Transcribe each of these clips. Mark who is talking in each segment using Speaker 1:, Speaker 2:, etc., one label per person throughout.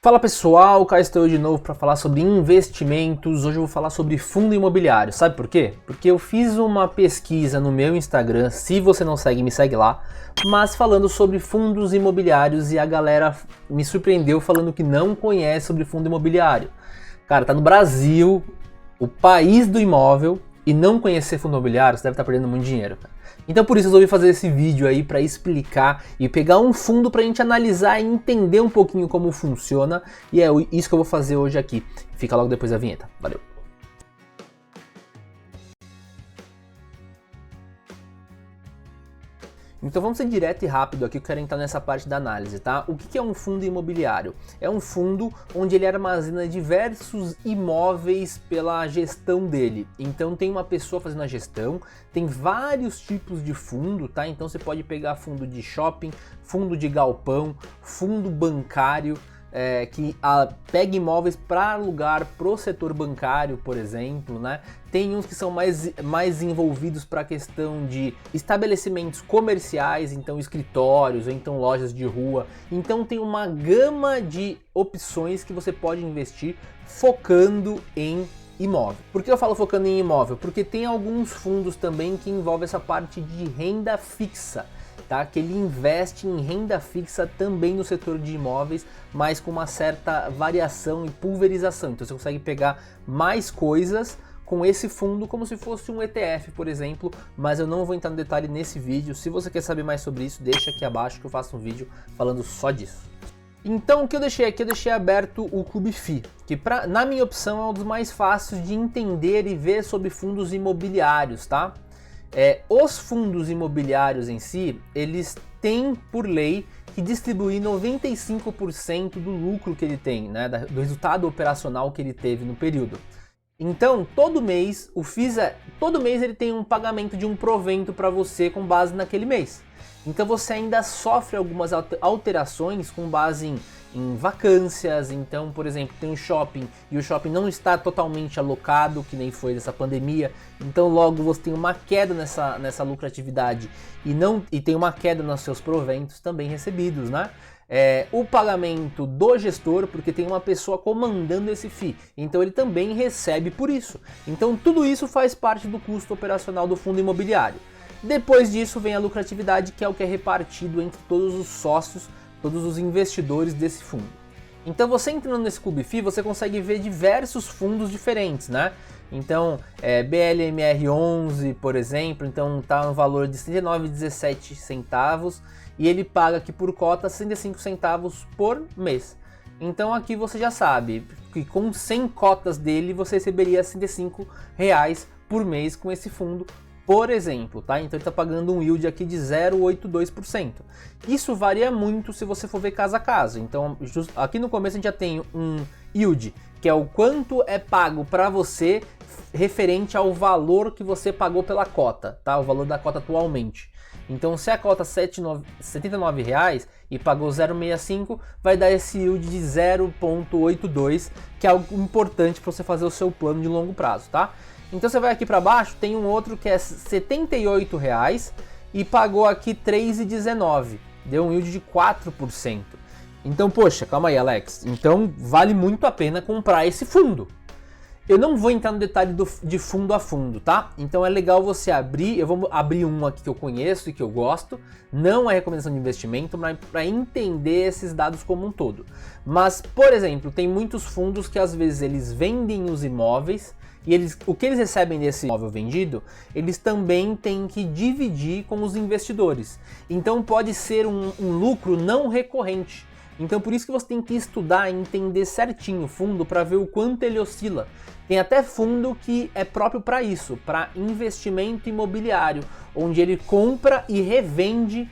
Speaker 1: Fala pessoal, cá estou eu de novo para falar sobre investimentos. Hoje eu vou falar sobre fundo imobiliário. Sabe por quê? Porque eu fiz uma pesquisa no meu Instagram, se você não segue, me segue lá, mas falando sobre fundos imobiliários e a galera me surpreendeu falando que não conhece sobre fundo imobiliário. Cara, tá no Brasil, o país do imóvel, e não conhecer fundo imobiliário, você deve estar perdendo muito dinheiro, cara. Então por isso eu resolvi fazer esse vídeo aí para explicar e pegar um fundo para a gente analisar e entender um pouquinho como funciona, e é isso que eu vou fazer hoje aqui. Fica logo depois da vinheta. Valeu! Então vamos ser direto e rápido aqui, eu quero entrar nessa parte da análise, tá? O que é um fundo imobiliário? É um fundo onde ele armazena diversos imóveis pela gestão dele. Então tem uma pessoa fazendo a gestão, tem vários tipos de fundo, tá? Então você pode pegar fundo de shopping, fundo de galpão, fundo bancário, que pega imóveis para alugar pro setor bancário, por exemplo, né? Tem uns que são mais envolvidos para a questão de estabelecimentos comerciais, então escritórios, ou então lojas de rua. Então tem uma gama de opções que você pode investir focando em imóvel. Por que eu falo focando em imóvel? Porque tem alguns fundos também que envolvem essa parte de renda fixa. Tá? Que ele investe em renda fixa também no setor de imóveis, mas com uma certa variação e pulverização. Então você consegue pegar mais coisas com esse fundo como se fosse um ETF, por exemplo, mas eu não vou entrar no detalhe nesse vídeo. Se você quer saber mais sobre isso, deixa aqui abaixo que eu faço um vídeo falando só disso. Então o que eu deixei aqui, eu deixei aberto o Clube FI, que na minha opção é um dos mais fáceis de entender e ver sobre fundos imobiliários, tá? Os fundos imobiliários em si, eles têm por lei que distribuir 95% do lucro que ele tem, né, do resultado operacional que ele teve no período. Então, todo mês, todo mês ele tem um pagamento de um provento para você com base naquele mês. Então você ainda sofre algumas alterações com base em vacâncias. Então, por exemplo, tem um shopping e o shopping não está totalmente alocado, que nem foi dessa pandemia. Então logo você tem uma queda nessa lucratividade e tem uma queda nos seus proventos também recebidos, né? O pagamento do gestor, porque tem uma pessoa comandando esse FII, então ele também recebe por isso. Então tudo isso faz parte do custo operacional do fundo imobiliário. Depois disso vem a lucratividade, que é o que é repartido entre todos os sócios, todos os investidores desse fundo. Então você entrando nesse Clube FI, você consegue ver diversos fundos diferentes, né? Então, BLMR11, por exemplo, então tá no valor de R$ 39,17 e ele paga aqui por cota 65 centavos por mês. Então aqui você já sabe que com 100 cotas dele você receberia R$ 65 por mês com esse fundo, por exemplo, tá? Então ele está pagando um yield aqui de 0,82%. Isso varia muito se você for ver casa a casa. Então aqui no começo a gente já tem um yield, que é o quanto é pago para você referente ao valor que você pagou pela cota, tá? O valor da cota atualmente. Então se a cota é R$ 79,00 e pagou 0,65, vai dar esse yield de 0,82, que é algo importante para você fazer o seu plano de longo prazo, tá? Então você vai aqui para baixo, tem um outro que é R$ 78,00 e pagou aqui R$ 3,19, deu um yield de 4%. Então, poxa, calma aí, Alex. Então vale muito a pena comprar esse fundo. Eu não vou entrar no detalhe de fundo a fundo, tá? Então é legal você abrir, eu vou abrir um aqui que eu conheço e que eu gosto, não é recomendação de investimento, mas para entender esses dados como um todo. Mas, por exemplo, tem muitos fundos que às vezes eles vendem os imóveis, e o que eles recebem desse imóvel vendido, eles também têm que dividir com os investidores. Então pode ser um lucro não recorrente. Então por isso que você tem que estudar e entender certinho o fundo para ver o quanto ele oscila. Tem até fundo que é próprio para isso, para investimento imobiliário, onde ele compra e revende,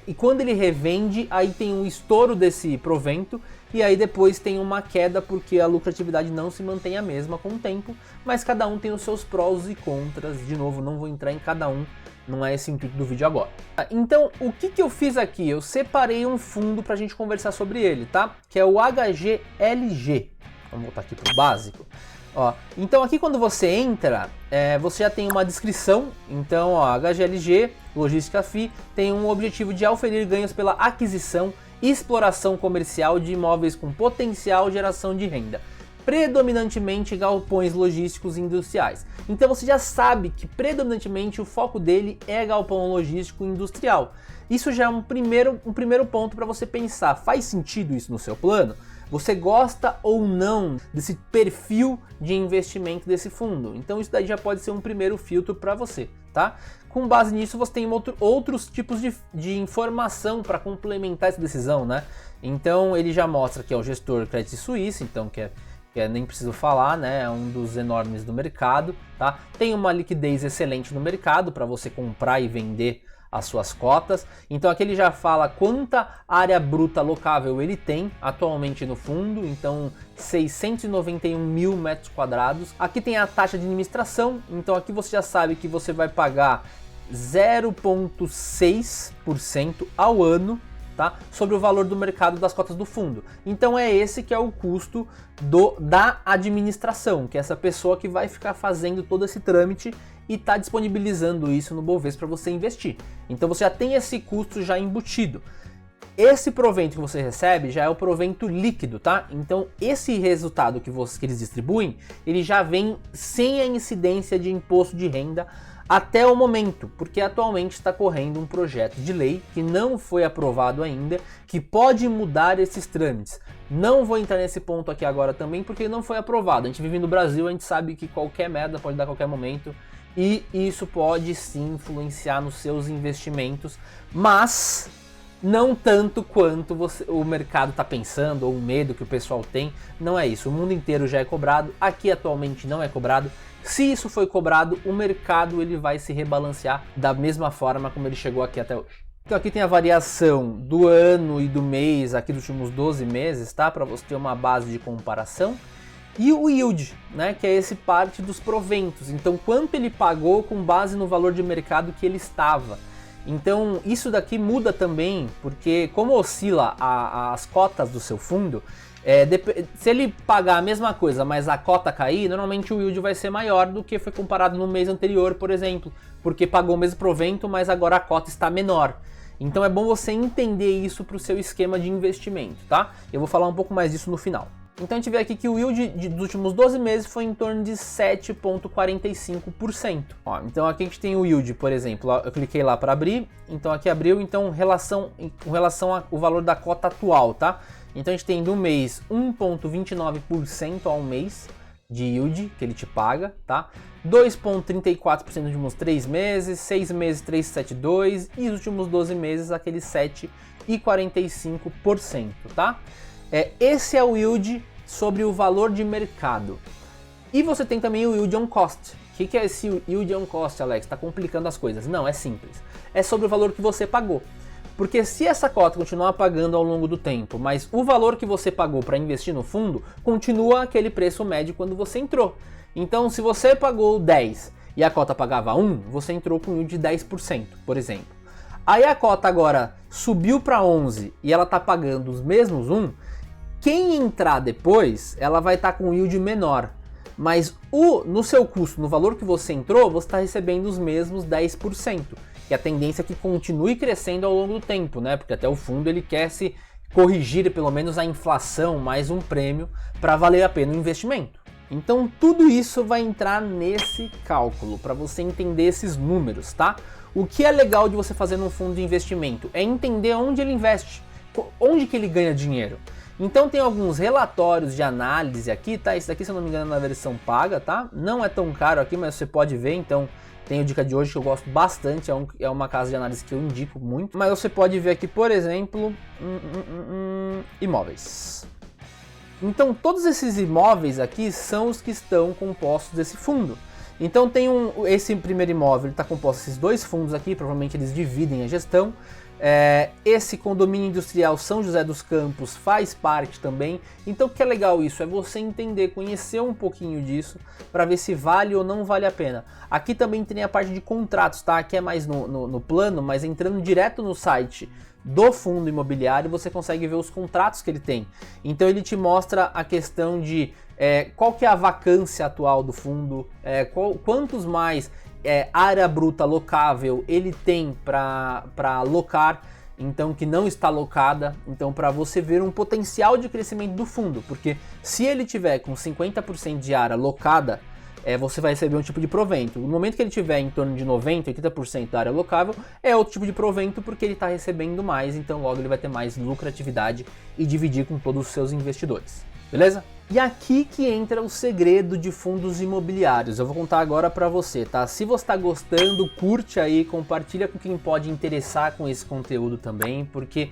Speaker 1: e quando ele revende, aí tem um estouro desse provento, e aí depois tem uma queda porque a lucratividade não se mantém a mesma com o tempo, mas cada um tem os seus prós e contras. De novo, não vou entrar em cada um, não é esse o intuito do vídeo agora. Então, o que eu fiz aqui? Eu separei um fundo para a gente conversar sobre ele, tá? Que é o HGLG. Vamos voltar aqui para o básico. Ó, então aqui quando você entra, você já tem uma descrição. Então, ó, HGLG, Logística FI, tem um objetivo de auferir ganhos pela aquisição exploração comercial de imóveis com potencial geração de renda, predominantemente galpões logísticos e industriais. Então você já sabe que predominantemente o foco dele é galpão logístico e industrial. Isso já é um primeiro ponto para você pensar, faz sentido isso no seu plano? Você gosta ou não desse perfil de investimento desse fundo? Então isso daí já pode ser um primeiro filtro para você, tá? Com base nisso você tem outros tipos de informação para complementar essa decisão, né? Então ele já mostra que é o gestor Credit Suisse, então que nem preciso falar, né? É um dos enormes do mercado, tá? Tem uma liquidez excelente no mercado para você comprar e vender as suas cotas. Então aqui ele já fala quanta área bruta locável ele tem atualmente no fundo, então 691 mil metros quadrados. Aqui tem a taxa de administração, então aqui você já sabe que você vai pagar 0,6% ao ano, tá? Sobre o valor do mercado das cotas do fundo. Então é esse que é o custo da administração, que é essa pessoa que vai ficar fazendo todo esse trâmite e está disponibilizando isso no Bovespa para você investir. Então você já tem esse custo já embutido. Esse provento que você recebe já é o provento líquido, tá? Então esse resultado que eles distribuem, ele já vem sem a incidência de imposto de renda até o momento, porque atualmente está correndo um projeto de lei que não foi aprovado ainda, que pode mudar esses trâmites. Não vou entrar nesse ponto aqui agora também, porque não foi aprovado. A gente vive no Brasil, a gente sabe que qualquer merda pode dar a qualquer momento, e isso pode sim influenciar nos seus investimentos, mas não tanto quanto o mercado está pensando, ou o medo que o pessoal tem. Não é isso, o mundo inteiro já é cobrado, aqui atualmente não é cobrado. Se isso foi cobrado, o mercado ele vai se rebalancear da mesma forma como ele chegou aqui até hoje. Então aqui tem a variação do ano e do mês, aqui dos últimos 12 meses, tá? Para você ter uma base de comparação. E o yield, né, que é esse parte dos proventos. Então, quanto ele pagou com base no valor de mercado que ele estava. Então, isso daqui muda também, porque como oscila as cotas do seu fundo, se ele pagar a mesma coisa, mas a cota cair, normalmente o yield vai ser maior do que foi comparado no mês anterior, por exemplo, porque pagou o mesmo provento, mas agora a cota está menor. Então, é bom você entender isso para o seu esquema de investimento, tá? Eu vou falar um pouco mais disso no final. Então a gente vê aqui que o yield dos últimos 12 meses foi em torno de 7,45%. Então aqui a gente tem o yield, por exemplo, eu cliquei lá para abrir, então aqui abriu, então com relação ao valor da cota atual, tá? Então a gente tem no mês 1,29% ao mês de yield que ele te paga, tá? 2,34% nos últimos 3 meses, 6 meses 3,72% e os últimos 12 meses aquele 7,45%, tá? Esse é o yield sobre o valor de mercado. E você tem também o yield on cost. O que é esse yield on cost, Alex? Está complicando as coisas. Não, é simples. É sobre o valor que você pagou. Porque se essa cota continuar pagando ao longo do tempo, mas o valor que você pagou para investir no fundo continua aquele preço médio quando você entrou. Então, se você pagou 10 e a cota pagava 1, você entrou com um yield de 10%, por exemplo. Aí a cota agora subiu para 11 e ela está pagando os mesmos 1, quem entrar depois, ela vai estar com um yield menor, mas no seu custo, no valor que você entrou, você está recebendo os mesmos 10%, que é a tendência é que continue crescendo ao longo do tempo, né? Porque até o fundo ele quer se corrigir pelo menos a inflação mais um prêmio para valer a pena o investimento. Então tudo isso vai entrar nesse cálculo para você entender esses números, tá? O que é legal de você fazer num fundo de investimento é entender onde ele investe, onde que ele ganha dinheiro. Então tem alguns relatórios de análise aqui, tá? Esse daqui, se eu não me engano, é na versão paga, tá? Não é tão caro aqui, mas você pode ver, então tem a dica de hoje que eu gosto bastante, é uma casa de análise que eu indico muito. Mas você pode ver aqui, por exemplo, imóveis. Então todos esses imóveis aqui são os que estão compostos desse fundo. Então tem esse primeiro imóvel, ele está composto desses dois fundos aqui, provavelmente eles dividem a gestão. Esse condomínio industrial São José dos Campos faz parte também. Então o que é legal isso? É você entender, conhecer um pouquinho disso para ver se vale ou não vale a pena. Aqui também tem a parte de contratos, tá? Aqui é mais no plano, mas entrando direto no site do fundo imobiliário você consegue ver os contratos que ele tem. Então ele te mostra a questão de qual que é a vacância atual do fundo, quantos mais área bruta locável ele tem para alocar. então que não está alocada, então para você ver um potencial de crescimento do fundo, porque se ele tiver com 50% de área alocada, você vai receber um tipo de provento. No momento que ele tiver em torno de 90%, 80% da área alocável, é outro tipo de provento porque ele está recebendo mais, então logo ele vai ter mais lucratividade e dividir com todos os seus investidores. Beleza? E aqui que entra o segredo de fundos imobiliários. Eu vou contar agora para você, tá? Se você está gostando, curte aí, compartilha com quem pode interessar com esse conteúdo também, porque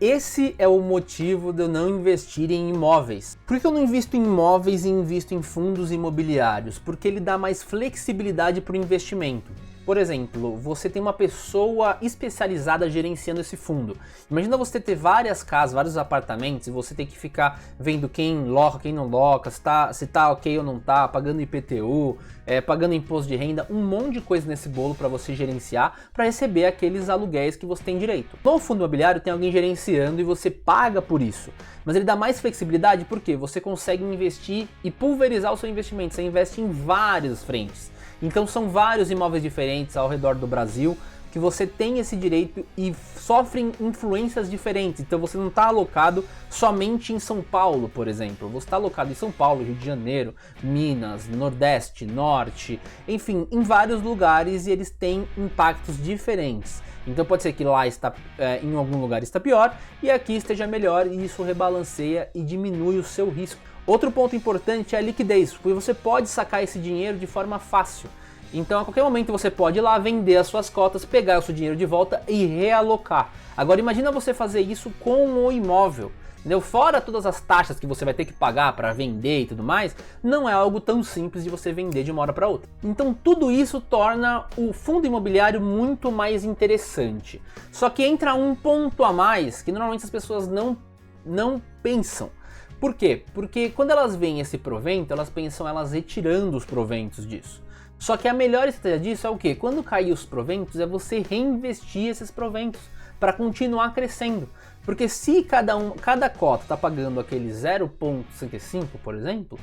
Speaker 1: esse é o motivo de eu não investir em imóveis. Por que eu não invisto em imóveis e invisto em fundos imobiliários? Porque ele dá mais flexibilidade para o investimento. Por exemplo, você tem uma pessoa especializada gerenciando esse fundo. Imagina você ter várias casas, vários apartamentos e você ter que ficar vendo quem loca, quem não loca, se tá ok ou não tá, pagando IPTU, pagando imposto de renda, um monte de coisa nesse bolo para você gerenciar, para receber aqueles aluguéis que você tem direito. No fundo imobiliário tem alguém gerenciando e você paga por isso. Mas ele dá mais flexibilidade porque você consegue investir e pulverizar o seu investimento. Você investe em várias frentes. Então são vários imóveis diferentes ao redor do Brasil que você tem esse direito e sofrem influências diferentes. Então você não está alocado somente em São Paulo, por exemplo. Você está alocado em São Paulo, Rio de Janeiro, Minas, Nordeste, Norte, enfim, em vários lugares e eles têm impactos diferentes. Então pode ser que lá está, em algum lugar está pior e aqui esteja melhor e isso rebalanceia e diminui o seu risco. Outro ponto importante é a liquidez, porque você pode sacar esse dinheiro de forma fácil. Então a qualquer momento você pode ir lá vender as suas cotas, pegar o seu dinheiro de volta e realocar. Agora imagina você fazer isso com o imóvel. Entendeu? Fora todas as taxas que você vai ter que pagar para vender e tudo mais, não é algo tão simples de você vender de uma hora para outra. Então tudo isso torna o fundo imobiliário muito mais interessante. Só que entra um ponto a mais que normalmente as pessoas não pensam. Por quê? Porque quando elas veem esse provento, elas pensam elas retirando os proventos disso. Só que a melhor estratégia disso é o quê? Quando cair os proventos, é você reinvestir esses proventos para continuar crescendo. Porque se cada cota está pagando aquele 0,65, por exemplo,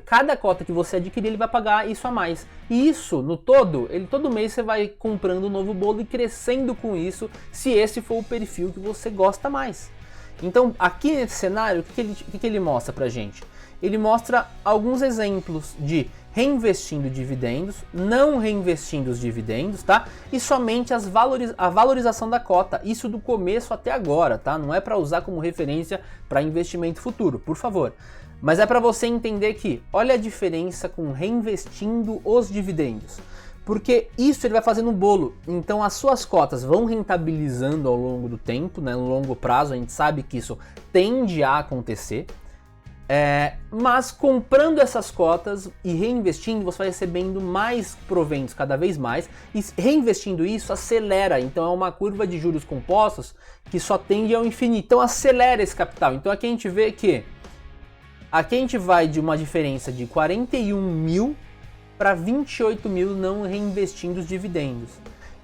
Speaker 1: cada cota que você adquirir, ele vai pagar isso a mais. E isso, no todo, todo mês você vai comprando um novo bolo e crescendo com isso, se esse for o perfil que você gosta mais. Então, aqui nesse cenário, o que ele mostra pra gente? Ele mostra alguns exemplos de reinvestindo dividendos, não reinvestindo os dividendos, tá? E somente a valorização da cota, isso do começo até agora, tá? Não é para usar como referência para investimento futuro, por favor. Mas é para você entender que, olha a diferença com reinvestindo os dividendos. Porque isso ele vai fazendo um bolo, então as suas cotas vão rentabilizando ao longo do tempo, né? No longo prazo, a gente sabe que isso tende a acontecer, mas comprando essas cotas e reinvestindo, você vai recebendo mais proventos cada vez mais, e reinvestindo isso acelera, então é uma curva de juros compostos que só tende ao infinito, então acelera esse capital. Então aqui a gente vê que aqui a gente vai de uma diferença de 41 mil para 28 mil não reinvestindo os dividendos.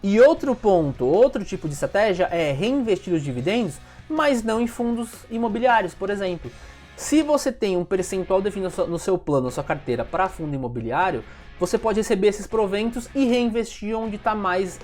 Speaker 1: E outro ponto, outro tipo de estratégia é reinvestir os dividendos, mas não em fundos imobiliários, por exemplo. Se você tem um percentual definido no seu plano, na sua carteira para fundo imobiliário, você pode receber esses proventos e reinvestir onde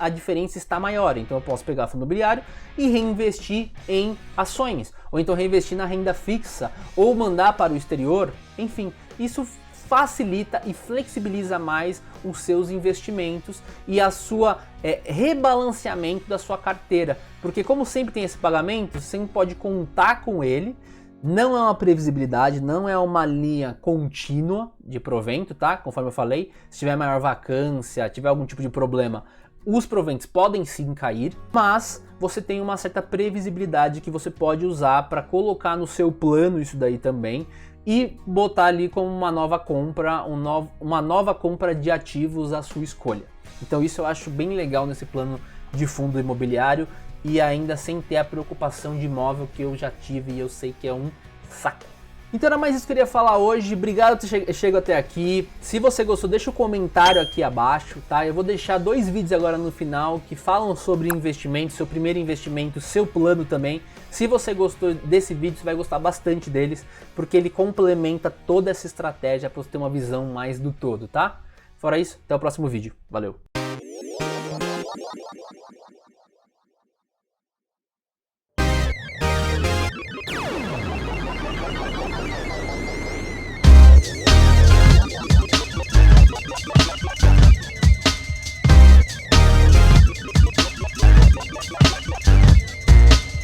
Speaker 1: a diferença está maior. Então eu posso pegar fundo imobiliário e reinvestir em ações, ou então reinvestir na renda fixa, ou mandar para o exterior, enfim, isso facilita e flexibiliza mais os seus investimentos e a sua rebalanceamento da sua carteira, porque como sempre tem esse pagamento, você sempre pode contar com ele. Não é uma previsibilidade, não é uma linha contínua de provento, tá? Conforme eu falei, se tiver maior vacância, tiver algum tipo de problema, os proventos podem sim cair, mas você tem uma certa previsibilidade que você pode usar para colocar no seu plano isso daí também e botar ali como uma nova compra, uma nova compra de ativos à sua escolha. Então isso eu acho bem legal nesse plano de fundo imobiliário, e ainda sem ter a preocupação de imóvel que eu já tive e eu sei que é um saco. Então era mais isso que eu queria falar hoje, obrigado por ter chegado até aqui. Se você gostou, deixa um comentário aqui abaixo, tá? Eu vou deixar 2 vídeos agora no final que falam sobre investimento, seu primeiro investimento, seu plano também. Se você gostou desse vídeo, você vai gostar bastante deles, porque ele complementa toda essa estratégia para você ter uma visão mais do todo, tá? Fora isso, até o próximo vídeo. Valeu!